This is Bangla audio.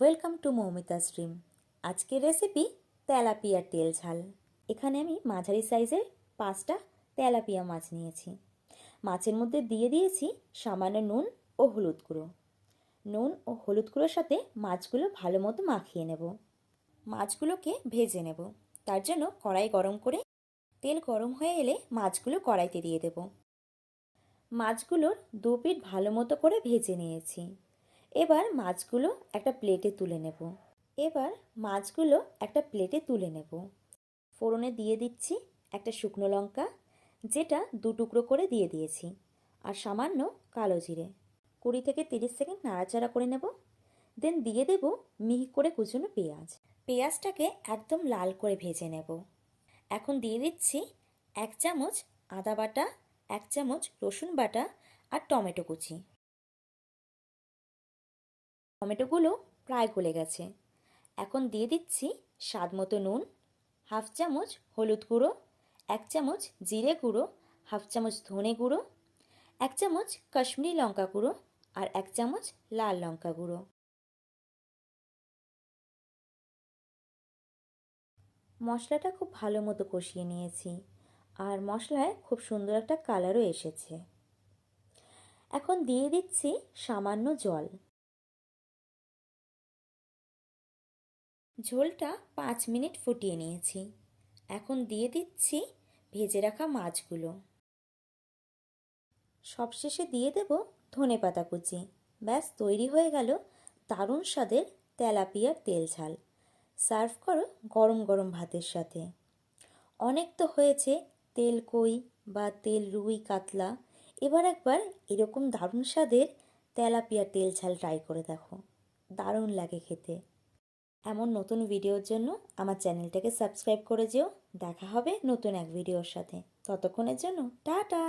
Welcome to Moumita stream. আজকের রেসিপি তেলাপিয়ার তেল ঝাল। এখানে আমি মাঝারি সাইজের 5টা তেলাপিয়া মাছ নিয়েছি। মাছের মধ্যে দিয়ে দিয়েছি সামান্য নুন ও হলুদ গুঁড়ো। নুন ও হলুদ গুঁড়োর সাথে মাছগুলো ভালো মতো মাখিয়ে নেব। মাছগুলোকে ভেজে নেব। তার জন্য কড়াই গরম করে তেল গরম হয়ে এলে মাছগুলো কড়াইতে দিয়ে দেব। মাছগুলোর দু পিঠ ভালো মতো করে ভেজে নিয়েছি। এবার মাছগুলো একটা প্লেটে তুলে নেব। ফোড়নে দিয়ে দিচ্ছি একটা শুকনো লঙ্কা, যেটা 2 টুকরো করে দিয়ে দিয়েছি, আর সামান্য কালো জিরে। 20 থেকে 30 সেকেন্ড নাড়াচাড়া করে নেব। দেন দিয়ে দেব মিহি করে কুচনো পেঁয়াজটাকে একদম লাল করে ভেজে নেব। এখন দিয়ে দিচ্ছি 1 চামচ আদা বাটা, 1 চামচ রসুন বাটা আর টমেটো কুচি। টমেটোগুলো প্রায় গলে গেছে। এখন দিয়ে দিচ্ছি স্বাদ মতো নুন, 1/2 চামচ হলুদ গুঁড়ো, 1 চামচ জিরে গুঁড়ো, 1/2 চামচ ধনে গুঁড়ো, 1 চামচ কাশ্মীরি লঙ্কা গুঁড়ো আর 1 চামচ লাল লঙ্কা গুঁড়ো। মশলাটা খুব ভালো মতো কষিয়ে নিয়েছি, আর মশলায় খুব সুন্দর একটা কালারও এসেছে। এখন দিয়ে দিচ্ছি সামান্য জল। ঝোলটা 5 মিনিট ফুটিয়ে নিয়েছি। এখন দিয়ে দিচ্ছি ভেজে রাখা মাছগুলো। সবশেষে দিয়ে দেব ধনেপাতা কুচি। ব্যাস তৈরি হয়ে গেল দারুণ স্বাদের তেলাপিয়ার তেল ঝাল। সার্ভ করো গরম গরম ভাতের সাথে। অনেক তো হয়েছে তেল কই বা তেল রুই কাতলা, এবার একবার এরকম দারুণ স্বাদের তেলাপিয়ার তেল ঝাল ট্রাই করে দেখো, দারুণ লাগে খেতে। এমন নতুন ভিডিওর জন্য আমার চ্যানেলটাকে সাবস্ক্রাইব করে যেও। দেখা হবে নতুন এক ভিডিওর সাথে। ততক্ষণের জন্য টাটা।